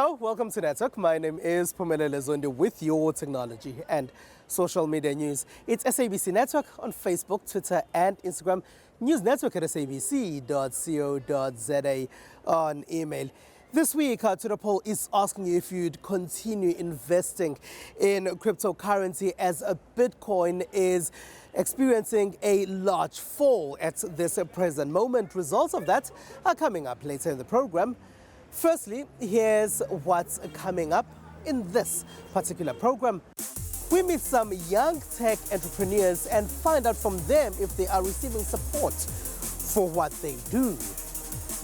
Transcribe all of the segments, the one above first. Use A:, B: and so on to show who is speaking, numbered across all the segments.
A: Hello, welcome to Network. My name is Pumela Zondi with your technology and social media news. It's SABC Network on Facebook, Twitter and Instagram. News Network at sabc.co.za on email. This week, Twitter poll is asking you if you'd continue investing in cryptocurrency as Bitcoin is experiencing a large fall at this present moment. Results of that are coming up later in the program. Firstly, here's what's coming up in this particular program. We meet some young tech entrepreneurs and find out from them if they are receiving support for what they do.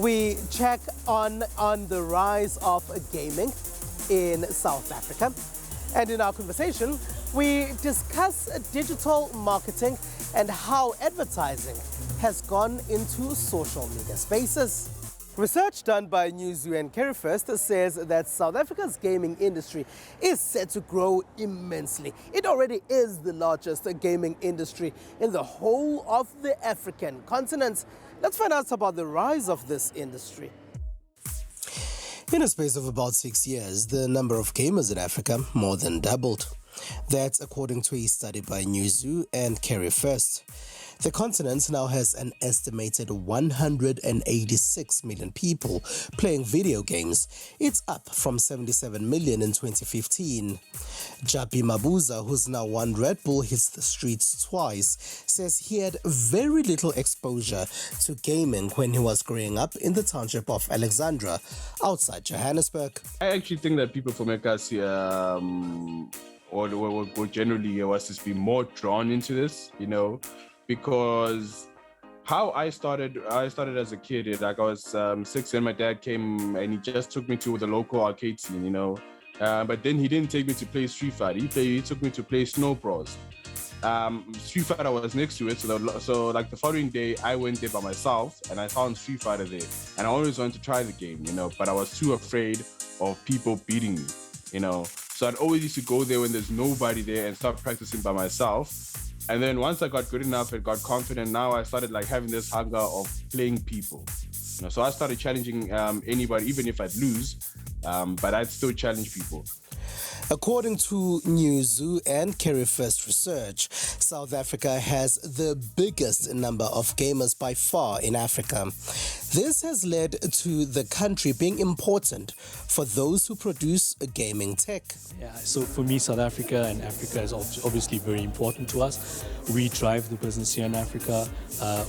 A: We check on the rise of gaming in South Africa. And in our conversation, we discuss digital marketing and how advertising has gone into social media spaces. Research done by Newzoo and Carry First says that South Africa's gaming industry is set to grow immensely. It already is the largest gaming industry in the whole of the African continent. Let's find out about the rise of this industry. In a space of about 6 years, the number of gamers in Africa more than doubled. That's according to a study by Newzoo and Carry First. The continent now has an estimated 186 million people playing video games. It's up from 77 million in 2015. Japi Mabuza, who's now won Red Bull Hits the Streets twice, says he had very little exposure to gaming when he was growing up in the township of Alexandra, outside Johannesburg.
B: I actually think that people from Ekasi or generally was to be more drawn into this, because how I started as a kid, like I was 6 and my dad came and he just took me to the local arcade scene, but then he didn't take me to play Street Fighter. He took me to play Snow Bros. Street Fighter was next to it, so like the following day I went there by myself and I found Street Fighter there, and I always wanted to try the game, but I was too afraid of people beating me, so I'd always used to go there when there's nobody there and start practicing by myself. And then once I got good enough and got confident, now I started like having this hunger of playing people. So I started challenging anybody, even if I'd lose, but I'd still challenge people.
A: According to Newzoo and Carry First research, South Africa has the biggest number of gamers by far in Africa. This has led to the country being important for those who produce gaming tech.
C: Yeah, so for me, South Africa and Africa is obviously very important to us. We drive the business here in Africa.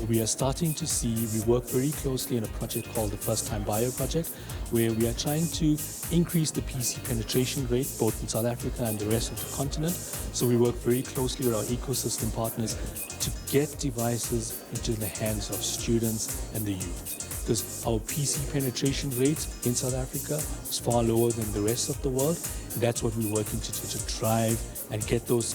C: We are starting to see, we work very closely on a project called the First Time Buyer Project, where we are trying to increase the PC penetration rate both in South Africa and the rest of the continent. So we work very closely with our ecosystem partners to get devices into the hands of students and the youth. Because our PC penetration rate in South Africa is far lower than the rest of the world. And that's what we're working to do, to drive and get those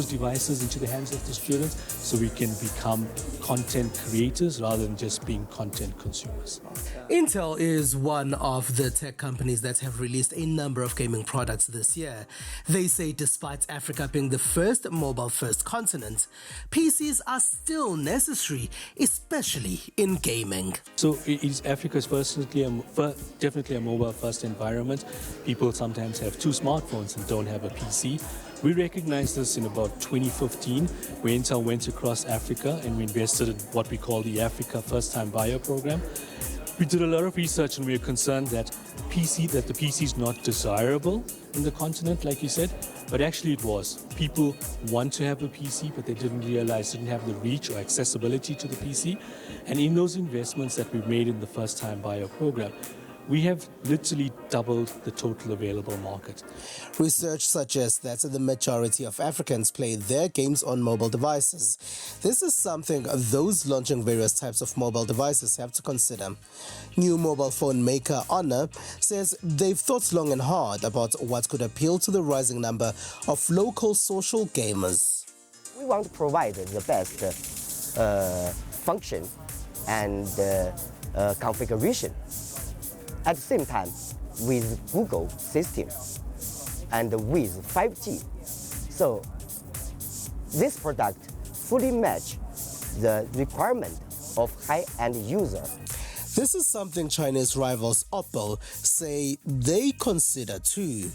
C: devices into the hands of the students so we can become content creators rather than just being content consumers.
A: Intel is one of the tech companies that have released a number of gaming products this year. They say despite Africa being the first mobile-first continent, PCs are still necessary, especially in gaming.
C: So Africa is definitely a mobile-first environment. People sometimes have 2 smartphones and don't have a PC. We recognized this in about 2015, where Intel went across Africa and we invested in what we call the Africa First Time Buyer Program. We did a lot of research and we were concerned that the PC is not desirable in the continent, like you said, but actually it was. People want to have a PC, but they didn't have the reach or accessibility to the PC. And in those investments that we made in the First Time Buyer Program, we have literally doubled the total available market.
A: Research suggests that the majority of Africans play their games on mobile devices. This is something those launching various types of mobile devices have to consider. New mobile phone maker Honor says they've thought long and hard about what could appeal to the rising number of local social gamers.
D: We want to provide the best function and configuration. At the same time, with Google system and with 5G. So this product fully matches the requirement of high-end user.
A: This is something Chinese rivals Oppo say they consider too.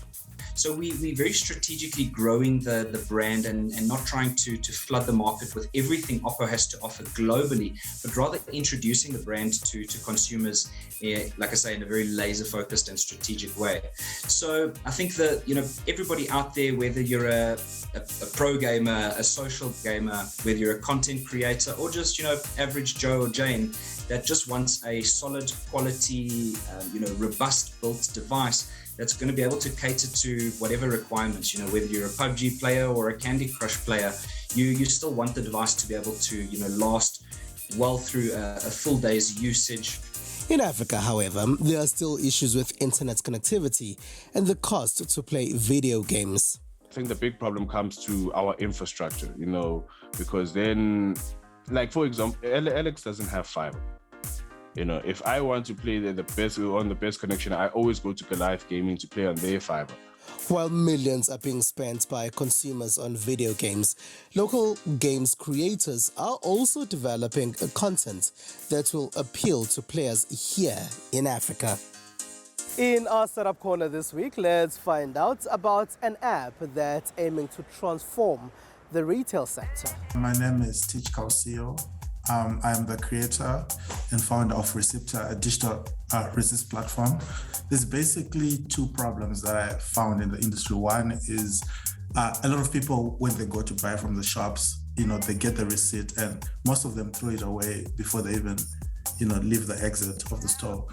E: So we're very strategically growing the brand and not trying to flood the market with everything Oppo has to offer globally, but rather introducing the brand to consumers, like I say, in a very laser focused and strategic way. So I think that, everybody out there, whether you're a pro gamer, a social gamer, whether you're a content creator or just, average Joe or Jane that just wants a solid quality, robust built device that's going to be able to cater to whatever requirements, whether you're a PUBG player or a Candy Crush player, you still want the device to be able to, last well through a full day's usage.
A: In Africa, however, there are still issues with internet connectivity and the cost to play video games.
B: I think the big problem comes to our infrastructure, because then, like for example, Alex doesn't have fiber. If I want to play the best connection, I always go to Goliath Gaming to play on their fiber.
A: While millions are being spent by consumers on video games, local games creators are also developing content that will appeal to players here in Africa. In our Startup Corner this week, let's find out about an app that's aiming to transform the retail sector.
F: My name is Teach Kausio. I'm the creator and founder of Receptor, a digital resist platform. There's basically two problems that I found in the industry. One is a lot of people, when they go to buy from the shops, they get the receipt and most of them throw it away before they even, leave the exit of the store.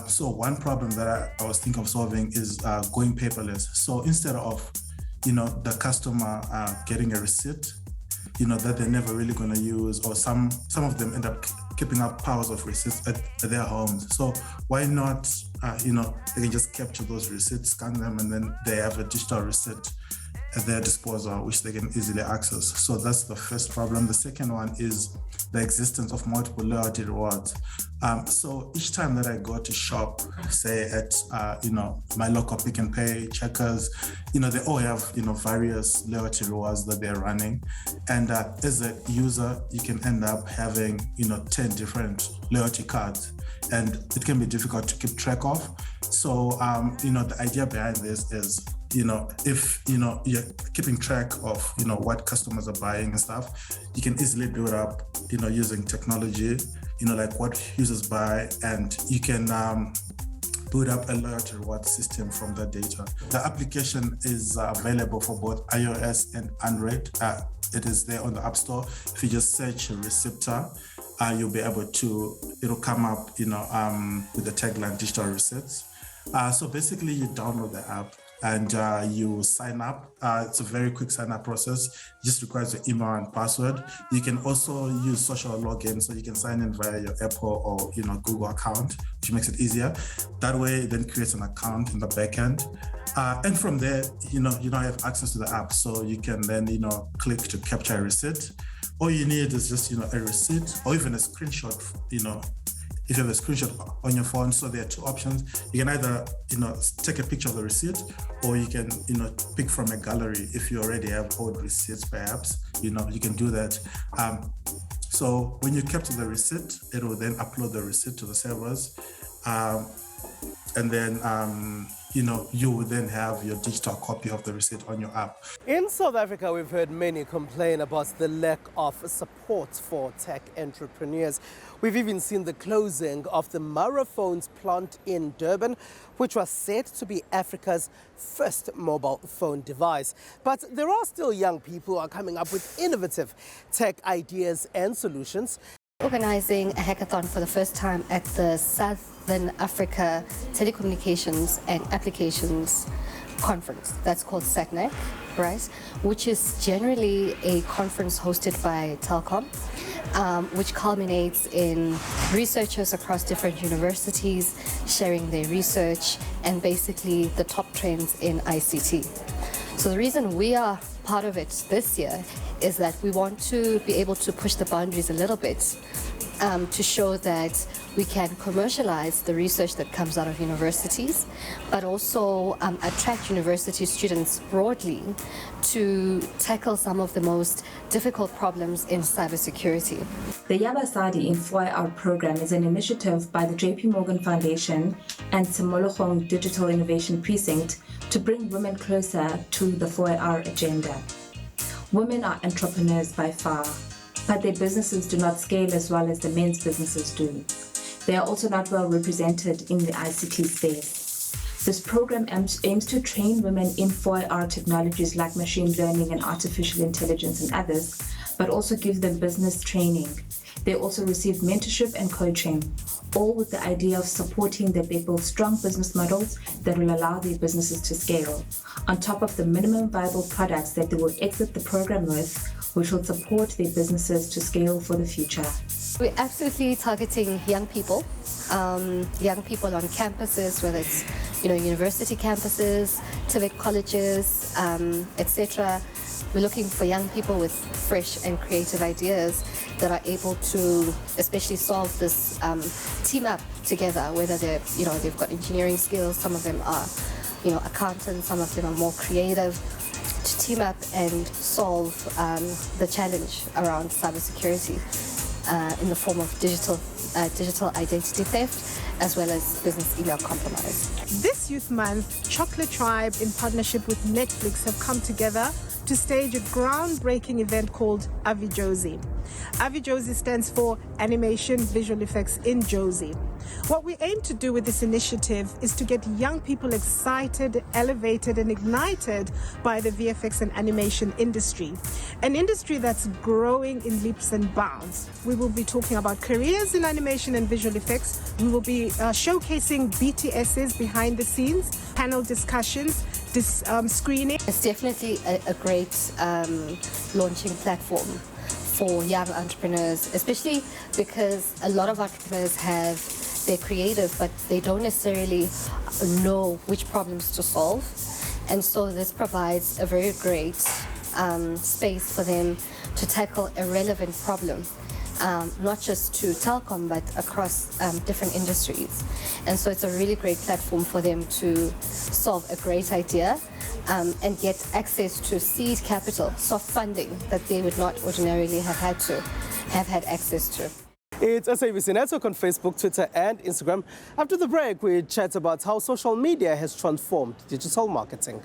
F: So one problem that I was thinking of solving is going paperless. So instead of, the customer getting a receipt, that they're never really going to use, or some of them end up keeping up piles of receipts at their homes. So why not, they can just capture those receipts, scan them, and then they have a digital receipt at their disposal, which they can easily access. So that's the first problem. The second one is the existence of multiple loyalty rewards. So each time that I go to shop, say at, my local Pick and Pay, Checkers, they all have, various loyalty rewards that they're running. And as a user, you can end up having, 10 different loyalty cards. And it can be difficult to keep track of. So, the idea behind this is, if, you're keeping track of, what customers are buying and stuff, you can easily build up, using technology, like what users buy, and you can build up a loyalty reward system from that data. The application is available for both iOS and Android. It is there on the App Store. If you just search Receptor, you'll be able to, it'll come up, with the tagline digital receipts. So basically you download the app and you sign up. It's a very quick sign up process. It just requires your email and password. You can also use social login, so you can sign in via your Apple or Google account, which makes it easier. That way it then creates an account in the backend. And from there, you now have access to the app. So you can then, click to capture a receipt. All you need is just, a receipt or even a screenshot, if you have a screenshot on your phone. So there are two options. You can either, take a picture of the receipt, or you can, pick from a gallery. If you already have old receipts, perhaps, you can do that. So when you capture the receipt, it will then upload the receipt to the servers. And then, you will then have your digital copy of the receipt on your app.
A: In South Africa, we've heard many complain about the lack of support for tech entrepreneurs. We've even seen the closing of the Mara Phones plant in Durban, which was said to be Africa's first mobile phone device. But there are still young people who are coming up with innovative tech ideas and solutions.
G: Organizing a hackathon for the first time at the Southern Africa Telecommunications and Applications Conference. That's called SACNAC, right? Which is generally a conference hosted by Telkom, which culminates in researchers across different universities sharing their research and basically the top trends in ICT. So the reason we are part of it this year is that we want to be able to push the boundaries a little bit to show that we can commercialize the research that comes out of universities, but also attract university students broadly to tackle some of the most difficult problems in cybersecurity.
H: The Yabasadi in 4IR program is an initiative by the JP Morgan Foundation and Simologong Digital Innovation Precinct to bring women closer to the 4IR agenda. Women are entrepreneurs by far, but their businesses do not scale as well as the men's businesses do. They are also not well represented in the ICT space. This program aims to train women in 4IR technologies like machine learning and artificial intelligence and others, but also give them business training. They also receive mentorship and coaching, all with the idea of supporting that they build strong business models that will allow their businesses to scale, on top of the minimum viable products that they will exit the program with, which will support their businesses to scale for the future.
G: We're absolutely targeting young people on campuses, whether it's university campuses, TVET colleges, etc. We're looking for young people with fresh and creative ideas that are able to especially solve this team up together, whether they've got engineering skills, some of them are accountants, some of them are more creative, to team up and solve the challenge around cybersecurity in the form of digital identity theft as well as business email compromise.
I: This Youth Month, Chocolate Tribe in partnership with Netflix have come together to stage a groundbreaking event called Avijosi. Avijosi stands for Animation Visual Effects in Jozi. What we aim to do with this initiative is to get young people excited, elevated and ignited by the VFX and animation industry, an industry that's growing in leaps and bounds. We will be talking about careers in animation and visual effects. We will be showcasing BTS's behind the scenes, panel discussions, screening.
G: It's definitely a great launching platform for young entrepreneurs, especially because a lot of entrepreneurs they're creative, but they don't necessarily know which problems to solve. And so this provides a very great space for them to tackle a relevant problem, not just to telecom, but across different industries. And so it's a really great platform for them to solve a great idea and get access to seed capital, soft funding that they would not ordinarily have had access to.
A: It's SABC Network on Facebook, Twitter and Instagram. After the break, we chat about how social media has transformed digital marketing.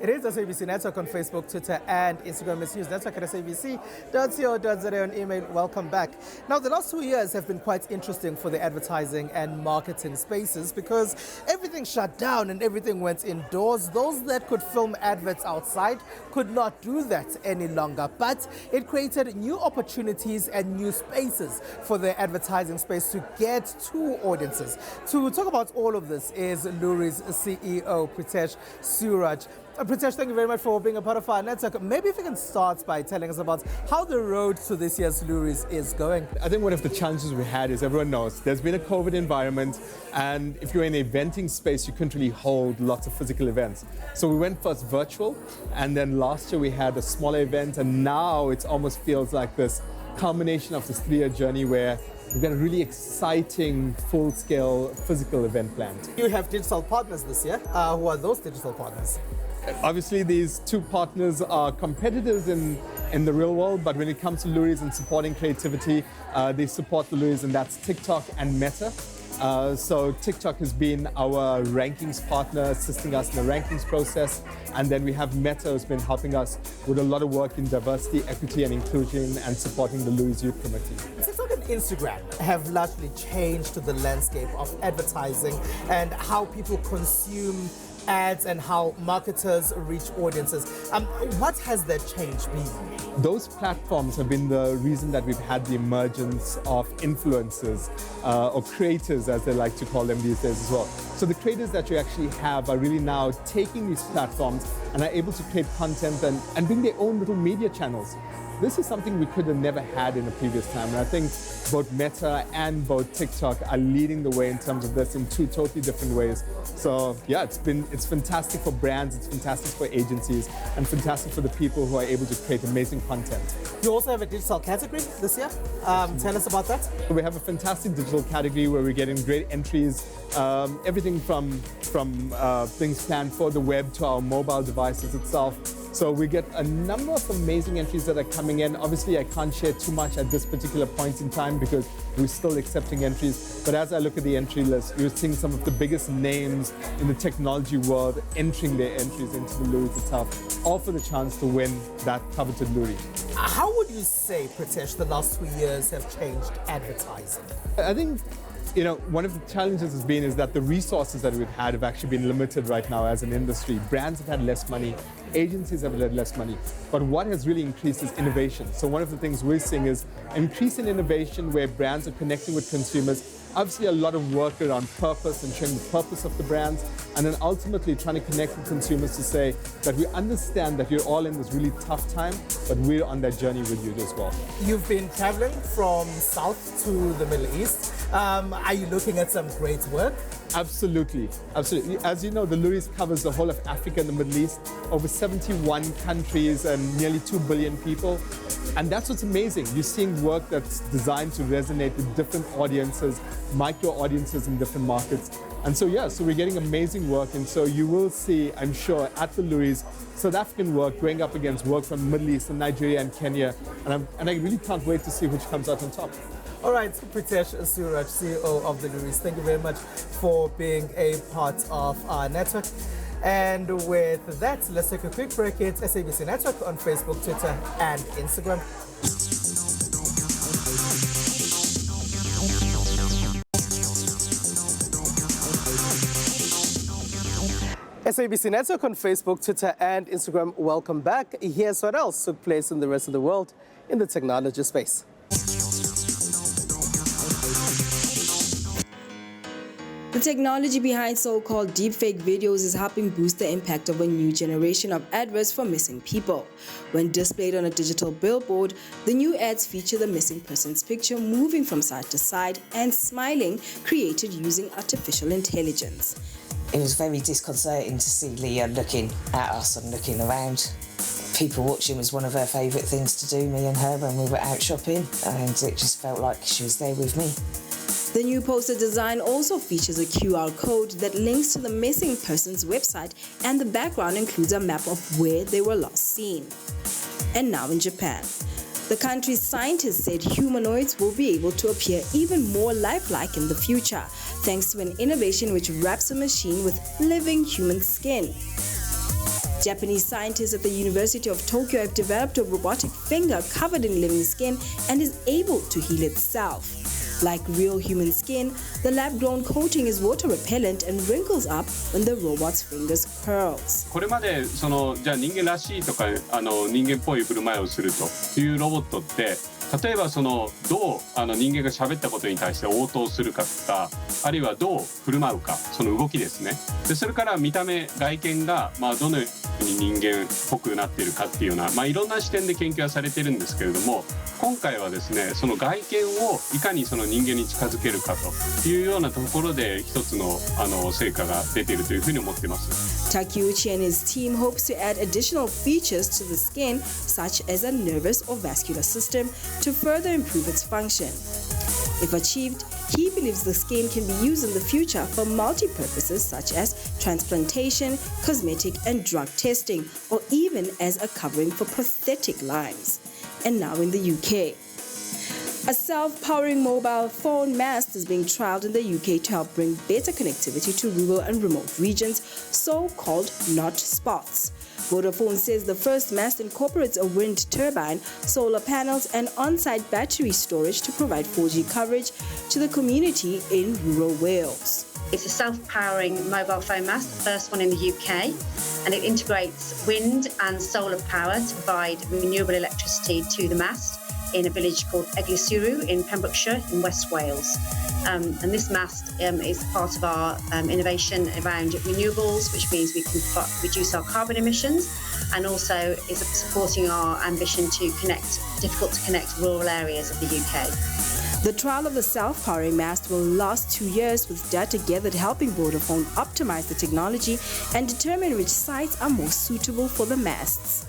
A: It is SABC Network on Facebook, Twitter and Instagram. It's News Network at sabc.co.za on email. Welcome back. Now, the last 2 years have been quite interesting for the advertising and marketing spaces because everything shut down and everything went indoors. Those that could film adverts outside could not do that any longer. But it created new opportunities and new spaces for the advertising space to get to audiences. To talk about all of this is Luri's CEO, Pritesh Suraj. Pritesh, thank you very much for being a part of our network. Maybe if you can start by telling us about how the road to this year's Luris is going.
J: I think one of the challenges we had is everyone knows there's been a COVID environment, and if you're in a eventing space, you couldn't really hold lots of physical events. So we went first virtual, and then last year we had a smaller event, and now it almost feels like this culmination of this 3-year journey where we've got a really exciting, full-scale physical event planned.
A: You have digital partners this year. Who are those digital partners?
J: Obviously, these two partners are competitors in the real world, but when it comes to Luris and supporting creativity, they support the Luris, and that's TikTok and Meta. So TikTok has been our rankings partner, assisting us in the rankings process. And then we have Meta, who's been helping us with a lot of work in diversity, equity and inclusion and supporting the Luris Youth Committee.
A: TikTok and Instagram have largely changed the landscape of advertising and how people consume ads and how marketers reach audiences. What has that change been?
J: Those platforms have been the reason that we've had the emergence of influencers or creators, as they like to call them these days as well. So the creators that you actually have are really now taking these platforms and are able to create content and bring their own little media channels. this is something we could have never had in a previous time. And I think both Meta and both TikTok are leading the way in terms of this in two totally different ways. So yeah, it's fantastic for brands, it's fantastic for agencies, and fantastic for the people who are able to create amazing content.
A: You also have a digital category this year. Tell us about that.
J: We have a fantastic digital category where we're getting great entries, everything from things planned for the web to our mobile devices itself. So we get a number of amazing entries that are coming in. Obviously, I can't share too much at this particular point in time because we're still accepting entries. But as I look at the entry list, you're seeing some of the biggest names in the technology world entering their entries into the Loeries itself, all for the chance to win that coveted Loerie.
A: How would you say, Pritesh, the last 2 years have changed advertising?
J: I think, one of the challenges has been is that the resources that we've had have actually been limited right now as an industry. Brands have had less money, agencies have had less money, but what has really increased is innovation. So one of the things we're seeing is an increase in innovation where brands are connecting with consumers. Obviously a lot of work around purpose and showing the purpose of the brands, and then ultimately trying to connect with consumers to say that we understand that you're all in this really tough time, but we're on that journey with you as well.
A: You've been traveling from South to the Middle East. Are you looking at some great work?
J: Absolutely, absolutely. As you know, the Loeries covers the whole of Africa and the Middle East, over 71 countries and nearly 2 billion people. And that's what's amazing. You're seeing work that's designed to resonate with different audiences, micro audiences in different markets. And so, yeah, so we're getting amazing work. And so you will see, I'm sure, at the Loeries, South African work going up against work from the Middle East and Nigeria and Kenya. And I really can't wait to see which comes out on top.
A: All right, Pritesh Suraj, CEO of the Loeries, thank you very much for being a part of our network. And with that, let's take a quick break. It's SABC Network on Facebook, Twitter, and Instagram. SABC Network on Facebook, Twitter, and Instagram. Welcome back. Here's what else took place in the rest of the world in the technology space.
K: The technology behind so-called deepfake videos is helping boost the impact of a new generation of adverts for missing people. When displayed on a digital billboard, the new ads feature the missing person's picture moving from side to side and smiling, created using artificial intelligence.
L: It was very disconcerting to see Leah looking at us and looking around. People watching was one of her favourite things to do, me and her, when we were out shopping, and it just felt like she was there with me.
K: The new poster design also features a QR code that links to the missing person's website, and the background includes a map of where they were last seen. And now in Japan. The country's scientists said humanoids will be able to appear even more lifelike in the future, thanks to an innovation which wraps a machine with living human skin. Japanese scientists at the University of Tokyo have developed a robotic finger covered in living skin and is able to heal itself. Like real human skin, the lab-grown coating is water repellent and wrinkles up when the robot's fingers curls.
M: これまでじゃあ人間らしいとか人間っぽい振る舞いをするというロボットって例えばどう人間が喋ったことに対して応答するかとかあるいはどう振る舞うかその動きですね。でそれから見た目外見がどのように人間っぽくなっているかっていうようないろんな視点で研究はされてるんですけれども今回はですねその外見をいかにその人間に近づけるかというようなところで一つの成果が出ているというふうに思っています。
K: Takeuchi and his team hopes to add additional features to the skin, such as a nervous or vascular system, to further improve its function. If achieved, he believes the skin can be used in the future for multi-purposes such as transplantation, cosmetic and drug testing, or even as a covering for prosthetic lines. And now in the UK. A self-powering mobile phone mast is being trialled in the UK to help bring better connectivity to rural and remote regions, so-called not spots. Vodafone says the first mast incorporates a wind turbine, solar panels and on-site battery storage to provide 4G coverage to the community in rural Wales.
N: It's a self-powering mobile phone mast, the first one in the UK, and it integrates wind and solar power to provide renewable electricity to the mast. in a village called Eglwysuru in Pembrokeshire in West Wales. And this mast is part of our innovation around renewables, which means we can reduce our carbon emissions, and also is supporting our ambition to connect difficult to connect rural areas of the UK.
K: The trial of the self-powering mast will last 2 years, with data gathered helping Vodafone optimize the technology and determine which sites are more suitable for the masts.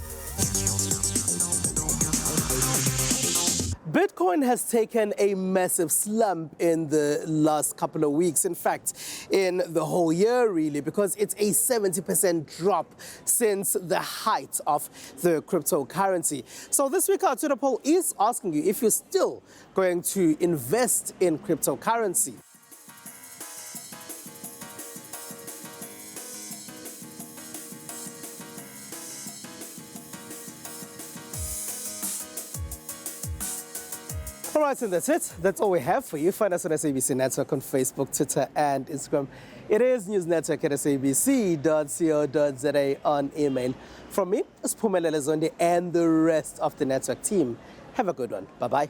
A: Bitcoin has taken a massive slump in the last couple of weeks. In fact, in the whole year, really, because it's a 70% drop since the height of the cryptocurrency. So this week, our Twitter poll is asking you if you're still going to invest in cryptocurrency. All right, and that's it. That's all we have for you. Find us on SABC Network on Facebook, Twitter, and Instagram. It is News Network at sabc.co.za on email. From me, it's Phumelele Zondi and the rest of the network team. Have a good one. Bye-bye.